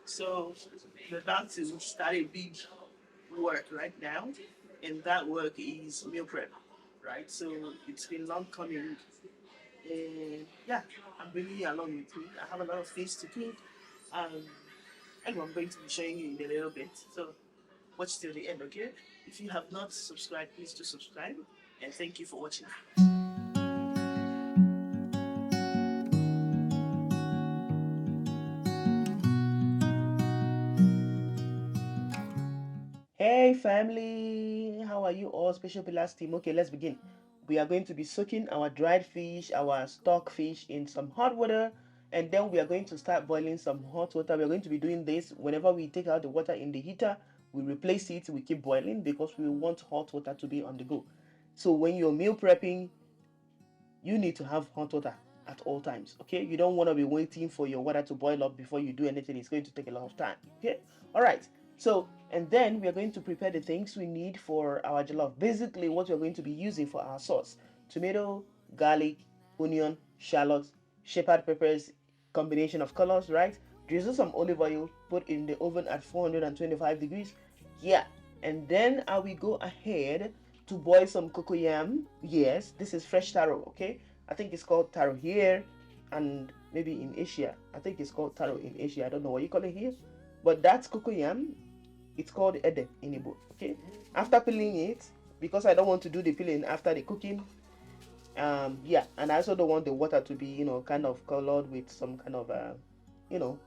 So that is start a big work right now, and that work is meal prep, right? So it's been long coming, and yeah, I'm bringing you along with me. I have a lot of things to cook, um, and I'm going to be showing you in a little bit. So watch till the end, okay? If you have not subscribed, please do subscribe, and thank you for watching. Hey family, how are you all? Special Pillars team. Okay, let's begin. We are going to be soaking our dried fish, our stock fish in some hot water, and then we are going to start boiling some hot water. We are going to be doing this whenever we take out the water in the heater, we replace it, we keep boiling because we want hot water to be on the go. So when you're meal prepping, you need to have hot water at all times. Okay, you don't want to be waiting for your water to boil up before you do anything. It's going to take a lot of time. Okay, all right. So and then we are going to prepare the things we need for our jollof. Basically what we're going to be using for our sauce: tomato, garlic, onion, shallots, shepherd peppers, combination of colors, right? Drizzle some olive oil, put in the oven at 425 degrees. Yeah, and then I will go ahead to boil some cocoyam. Yes, this is fresh taro, okay? I think it's called taro here, and maybe in Asia. I think it's called taro in Asia. I don't know what you call it here. But that's cocoyam. It's called ede in Igbo, okay? After peeling it, because I don't want to do the peeling after the cooking, yeah, and I also don't want the water to be, kind of colored with some kind of, you know,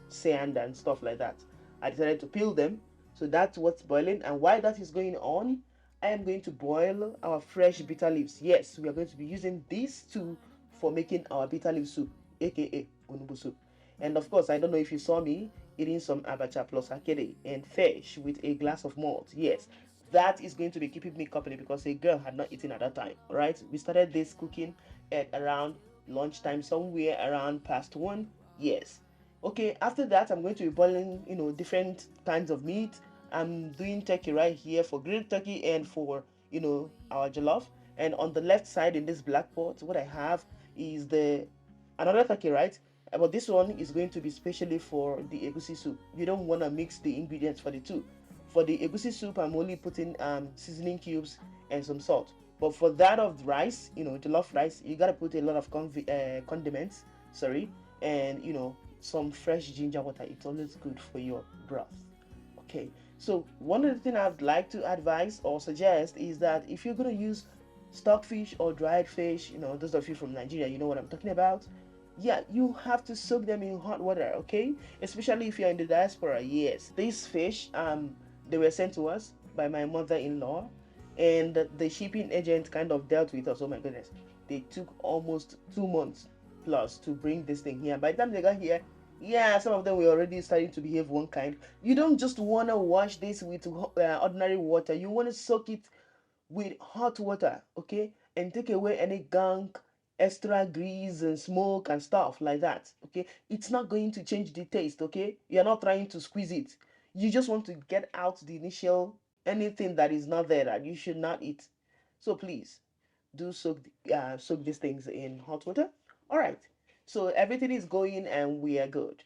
sand and stuff like that. I decided to peel them. So that's what's boiling. And while that is going on, I am going to boil our fresh bitter leaves. Yes, we are going to be using these two for making our bitter leaf soup, aka onubu soup. And of course, I don't know if you saw me eating some abacha plus akere and fish with a glass of malt. Yes, that is going to be keeping me company because a girl had not eaten at that time. Right? We started this cooking at around lunchtime, somewhere around past 1. Yes. Okay, after that, I'm going to be boiling, different kinds of meat. I'm doing turkey right here for grilled turkey and for, our jollof. And on the left side in this black pot, what I have is the another turkey, right? But this one is going to be specially for the egusi soup. You don't want to mix the ingredients for the two. For the egusi soup, I'm only putting seasoning cubes and some salt. But for that of rice, jollof rice, you gotta put a lot of condiments. Sorry, and some fresh ginger water. It's always good for your broth. Okay, so one of the things I'd like to advise or suggest is that if you're going to use stockfish or dried fish, those of you from Nigeria, you know what I'm talking about. Yeah, you have to soak them in hot water, okay? Especially if you're in the diaspora. Yes, these fish, they were sent to us by my mother-in-law, and the shipping agent kind of dealt with us. Oh my goodness, they took almost 2 months plus to bring this thing here. By the time they got here, yeah, some of them were already starting to behave one kind. You don't just want to wash this with ordinary water. You want to soak it with hot water, okay? And take away any gunk, extra grease and smoke and stuff like that, okay? It's not going to change the taste, okay? You're not trying to squeeze it. You just want to get out the initial anything that is not there that you should not eat. So please do soak these things in hot water. All right. So everything is going and we are good.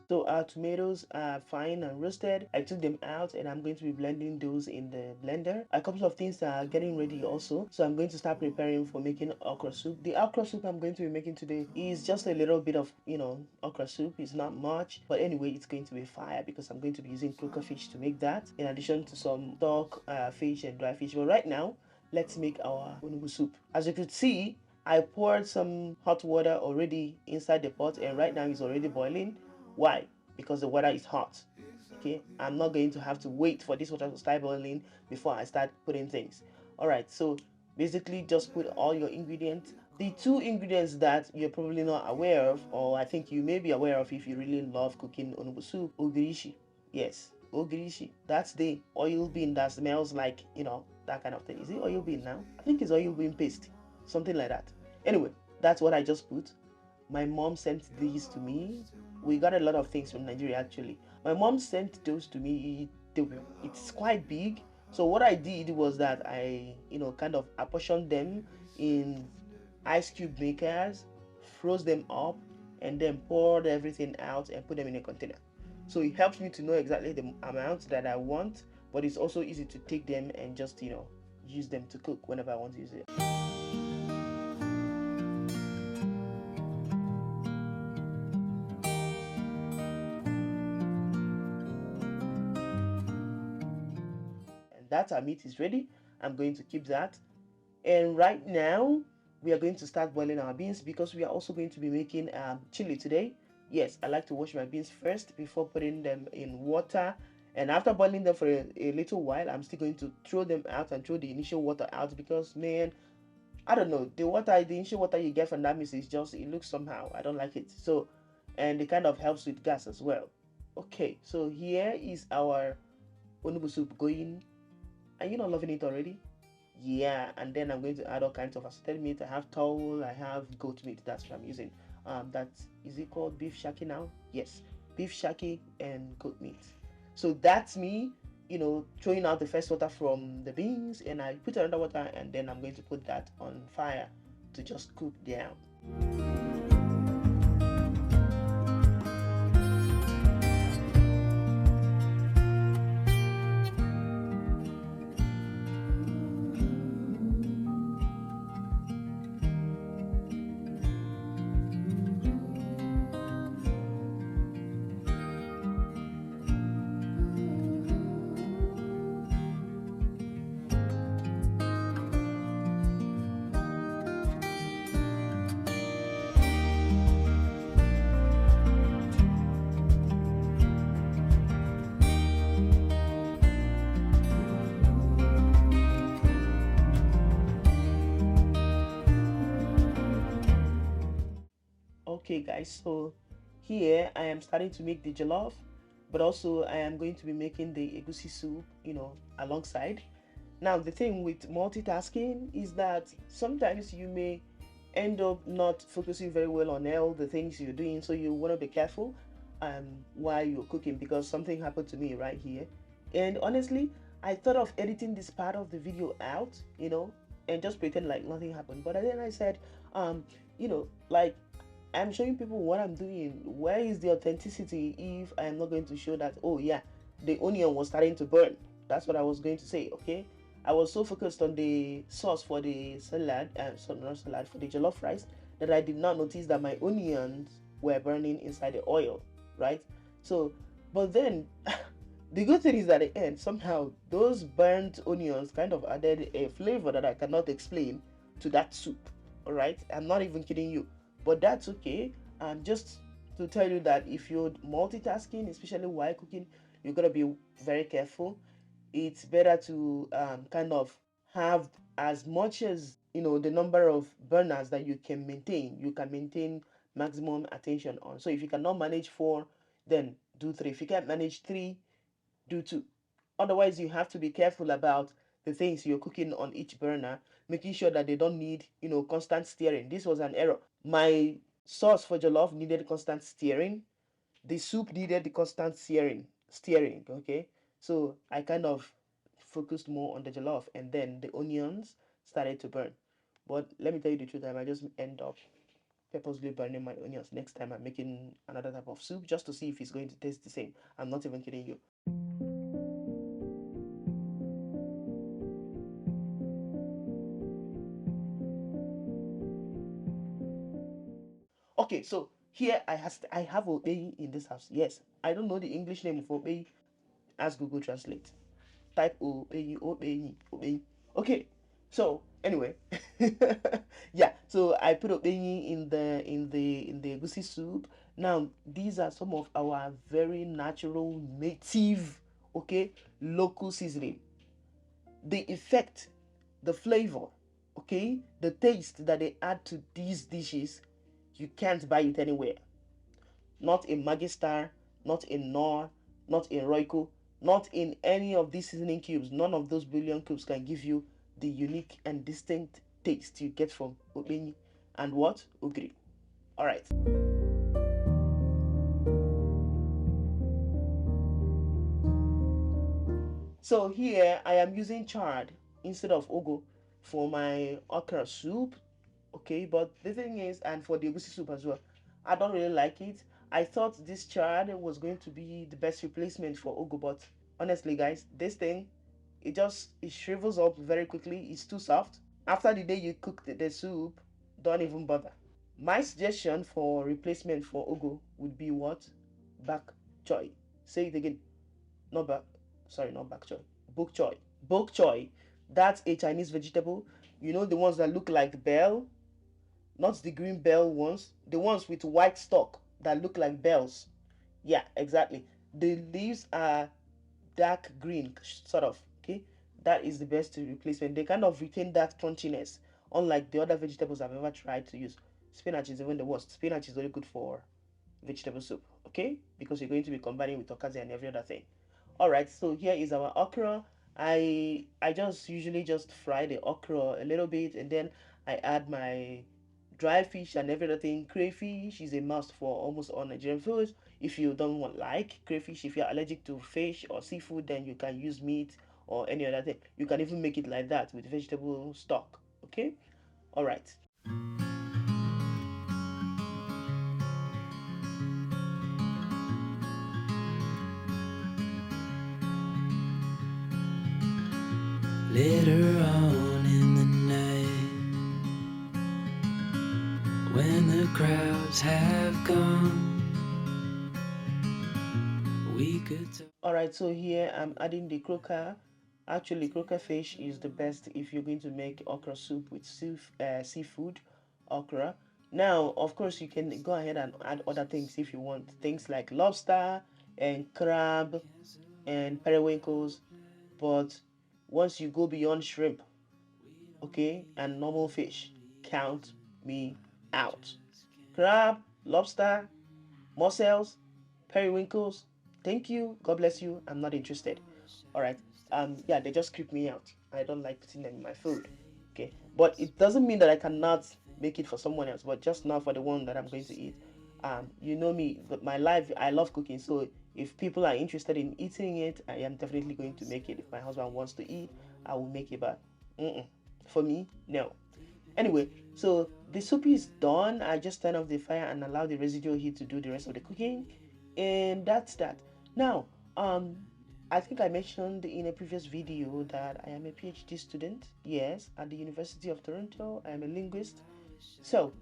So our tomatoes are fine and roasted. I took them out and I'm going to be blending those in the blender. A couple of things are getting ready also. So I'm going to start preparing for making okra soup. The okra soup I'm going to be making today is just a little bit of, okra soup. It's not much. But anyway, it's going to be fire because I'm going to be using croaker fish to make that. In addition to some stock fish and dry fish. But right now, let's make our onubu soup. As you could see, I poured some hot water already inside the pot and right now it's already boiling. Why? Because the water is hot. Okay, I'm not going to have to wait for this water to start boiling before I start putting things. All right, so basically just put all your ingredients. The two ingredients that you're probably not aware of, or I think you may be aware of if you really love cooking onubu soup, ogirishi. Yes, ogirishi. That's the oil bean that smells like, that kind of thing. Is it oil bean now? I think it's oil bean paste, something like that. Anyway, that's what I just put. My mom sent these to me. We got a lot of things from Nigeria actually. My mom sent those to me. It's quite big. So what I did was that I, kind of apportioned them in ice cube makers, froze them up, and then poured everything out and put them in a container. So it helps me to know exactly the amount that I want, but it's also easy to take them and just, use them to cook whenever I want to use it. And that our meat is ready. I'm going to keep that. And right now, we are going to start boiling our beans because we are also going to be making chili today. Yes, I like to wash my beans first before putting them in water. And after boiling them for a little while, I'm still going to throw them out and throw the initial water out because, man, I don't know, the initial water you get from that mix is just, it looks somehow. I don't like it. So, and it kind of helps with gas as well. Okay, so here is our onubu soup going. Are you not loving it already? Yeah, and then I'm going to add all kinds of assorted meat. I have towel, I have goat meat. That's what I'm using. That is it called beef shaki now? Yes, beef shaki and goat meat. So that's me, throwing out the first water from the beans, and I put another water, and then I'm going to put that on fire to just cook down. Okay, guys, so here I am starting to make the jollof, but also I am going to be making the egusi soup, alongside. Now, the thing with multitasking is that sometimes you may end up not focusing very well on all the things you're doing, so you want to be careful while you're cooking because something happened to me right here. And honestly, I thought of editing this part of the video out, and just pretend like nothing happened. But then I said, like I'm showing people what I'm doing. Where is the authenticity if I'm not going to show that, oh yeah, the onion was starting to burn? That's what I was going to say, okay? I was so focused on the sauce for the salad, not salad, for the jollof rice, that I did not notice that my onions were burning inside the oil, right? So, but then the good thing is that at the end, somehow those burnt onions kind of added a flavor that I cannot explain to that soup, all right? I'm not even kidding you, but that's okay. Just to tell you that if you're multitasking, especially while cooking, you're gonna be very careful. It's better to kind of have as much as the number of burners that you can maintain. You can maintain maximum attention on. So if you cannot manage 4, then do 3. If you can't manage 3, do 2. Otherwise, you have to be careful about the things you're cooking on each burner, making sure that they don't need constant stirring. This was an error. My sauce for jollof needed constant stirring. The soup needed the constant steering, okay? So I kind of focused more on the jollof, and then the onions started to burn. But let me tell you the truth, I might just end up purposely burning my onions next time I'm making another type of soup just to see if it's going to taste the same. I'm not even kidding you. Okay, so here I have obey in this house. Yes, I don't know the English name of obey. Ask Google Translate. Type obey. Okay, so anyway, yeah. So I put obey in the egusi soup. Now these are some of our very natural native, okay, local seasoning. The effect, the flavor, okay, the taste that they add to these dishes, you can't buy it anywhere. Not in Magistar, not in Knorr, not in Royco, not in any of these seasoning cubes. None of those bouillon cubes can give you the unique and distinct taste you get from Obenyi and what? Ogiri. Alright. So here I am using chard instead of ugu for my okra soup. Okay, but the thing is, and for the egusi soup as well, I don't really like it. I thought this chard was going to be the best replacement for ugu, but honestly, guys, this thing, it shrivels up very quickly. It's too soft. After the day you cook the soup, don't even bother. My suggestion for replacement for ugu would be what? Bak choy. Say it again. Not bak. Sorry, not bak choy. Bok choy. Bok choy. That's a Chinese vegetable. You know the ones that look like bell, not the green bell ones. The ones with white stalk that look like bells. Yeah, exactly. The leaves are dark green, sort of. Okay, that is the best replacement. They kind of retain that crunchiness, unlike the other vegetables I've ever tried to use. Spinach is even the worst. Spinach is only good for vegetable soup, okay? Because you're going to be combining with okazi and every other thing. All right, so here is our okra. I just usually just fry the okra a little bit, and then I add my dry fish and every other thing. Crayfish is a must for almost all Nigerian foods. If you don't want like crayfish, if you're allergic to fish or seafood, then you can use meat or any other thing. You can even make it like that with vegetable stock. Okay? All right. Later on in the night, when the crowds have gone, we could talk. All right, so here I'm adding the croaker. Actually, croaker fish is the best if you're going to make okra soup with seafood okra. Now, of course, you can go ahead and add other things if you want. Things like lobster and crab and periwinkles. But once you go beyond shrimp, okay, and normal fish, count me out. Crab, lobster, mussels, periwinkles. Thank you. God bless you. I'm not interested. All right. Yeah, they just creep me out. I don't like putting them in my food. Okay. But it doesn't mean that I cannot make it for someone else, but just not for the one that I'm going to eat. You know me, but my life, I love cooking. So if people are interested in eating it, I am definitely going to make it. If my husband wants to eat, I will make it. But for me, no. Anyway, so the soup is done. I just turn off the fire and allow the residual heat to do the rest of the cooking, and that's that. Now, um, I think I mentioned in a previous video that I am a PhD student. Yes, at the University of Toronto. I am a linguist. So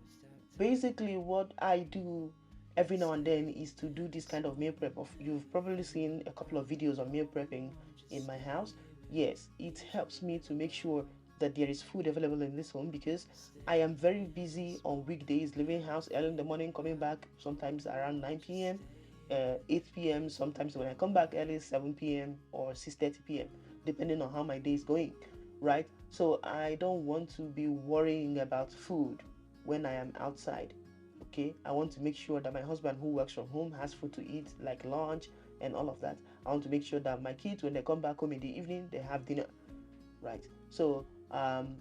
basically, what I do every now and then is to do this kind of meal prep. Of you've probably seen a couple of videos on meal prepping in my house. Yes, it helps me to make sure that there is food available in this home because I am very busy on weekdays, leaving house early in the morning, coming back sometimes around 9 p.m., 8 p.m. Sometimes when I come back early, 7 p.m. or 6:30 p.m. depending on how my day is going, right? So I don't want to be worrying about food when I am outside. Okay, I want to make sure that my husband who works from home has food to eat, like lunch and all of that. I want to make sure that my kids, when they come back home in the evening, they have dinner, right? So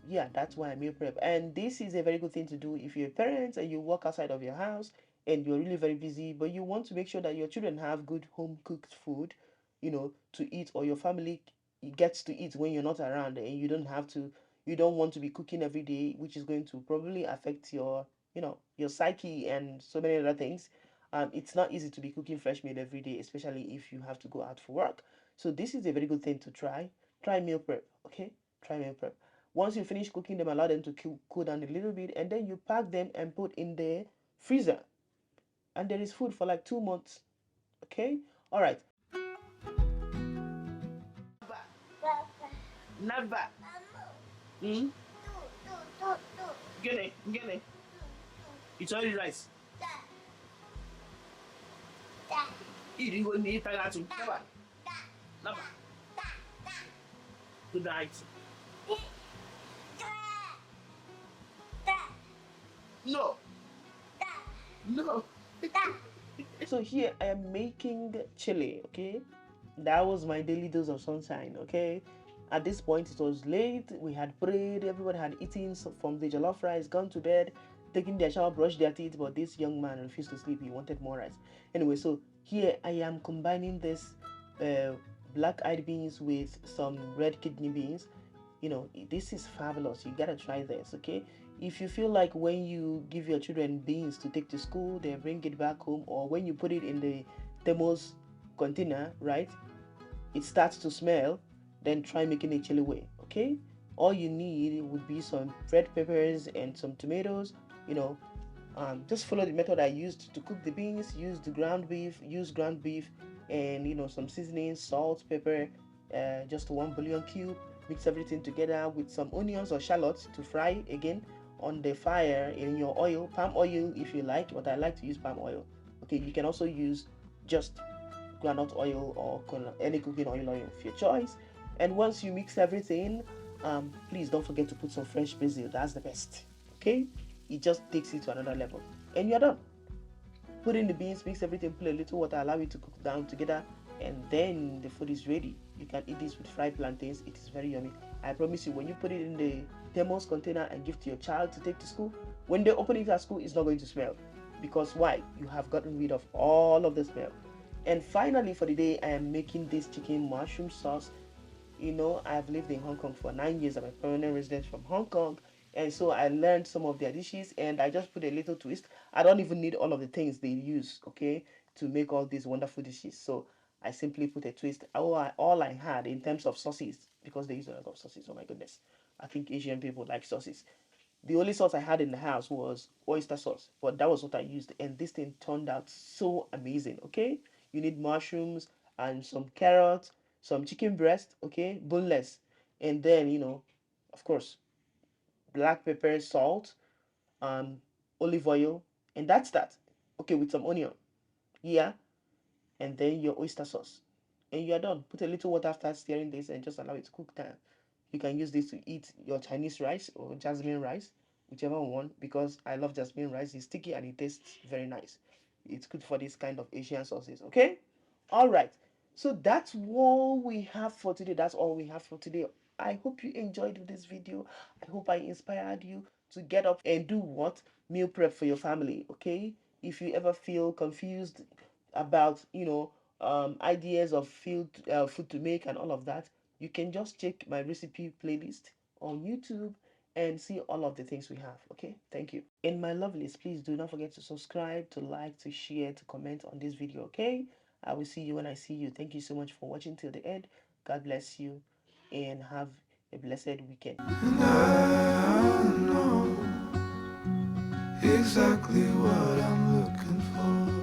yeah, that's why I meal prep, and this is a very good thing to do if you're a parent and you work outside of your house and you're really very busy, but you want to make sure that your children have good home cooked food, to eat, or your family gets to eat when you're not around, and you don't want to be cooking every day, which is going to probably affect your psyche and so many other things. It's not easy to be cooking fresh meal every day, especially if you have to go out for work. So this is a very good thing to try meal prep. Okay, try meal prep. Once you finish cooking them, allow them to cool down a little bit, and then you pack them and put in the freezer, and there is food for like 2 months. Okay, all right. Never. Hmm. Get it. It's only rice. Eat it when you eat that. Never. Never. Good night. No. No. So here I am making chili, okay? That was my daily dose of sunshine, okay? At this point, it was late. We had prayed. Everybody had eaten from the jollof rice, gone to bed, taken their shower, brushed their teeth. But this young man refused to sleep. He wanted more rice. Anyway, so here I am combining this uh, black-eyed beans with some red kidney beans. This is fabulous. You gotta try this, okay? If you feel like when you give your children beans to take to school, they bring it back home, or when you put it in the thermos container, right, it starts to smell, then try making a chili way, okay? All you need would be some red peppers and some tomatoes. You know, just follow the method I used to cook the beans. Use ground beef, and some seasoning, salt, pepper, just one bouillon cube. Mix everything together with some onions or shallots to fry again on the fire in your oil, palm oil if you like, but I like to use palm oil. Okay, you can also use just groundnut oil or any cooking oil of your choice. And once you mix everything, please don't forget to put some fresh basil. That's the best. Okay, it just takes it to another level, and you're done. Put in the beans, mix everything, put a little water, allow it to cook down together, and then the food is ready. You can eat this with fried plantains. It is very yummy. I promise you, when you put it in the thermos container and give to your child to take to school, when they open it at school, it's not going to smell. Because why? You have gotten rid of all of the smell. And finally, for the day, I am making this chicken mushroom sauce. I've lived in Hong Kong for 9 years. I'm a permanent resident from Hong Kong. And so I learned some of their dishes, and I just put a little twist. I don't even need all of the things they use, okay, to make all these wonderful dishes. So I simply put a twist. All I had in terms of sauces, because they use a lot of sauces. Oh my goodness. I think Asian people like sauces. The only sauce I had in the house was oyster sauce, but that was what I used, and this thing turned out so amazing. Okay, you need mushrooms and some carrots, some chicken breast, okay, boneless, and then of course, black pepper, salt, um, olive oil, and that's that. Okay, with some onion, yeah, and then your oyster sauce, and you are done. Put a little water after stirring this, and just allow it to cook down. You can use this to eat your Chinese rice or jasmine rice, whichever one, because I love jasmine rice. It's sticky and it tastes very nice. It's good for this kind of Asian sauces, okay? All right. So that's all we have for today. That's all we have for today. I hope you enjoyed this video. I hope I inspired you to get up and do what? Meal prep for your family, okay? If you ever feel confused about, ideas of food to make and all of that, you can just check my recipe playlist on YouTube and see all of the things we have. Okay, thank you. And my lovelies, please do not forget to subscribe, to like, to share, to comment on this video. Okay, I will see you when I see you. Thank you so much for watching till the end. God bless you and have a blessed weekend. And I know exactly what I'm looking for.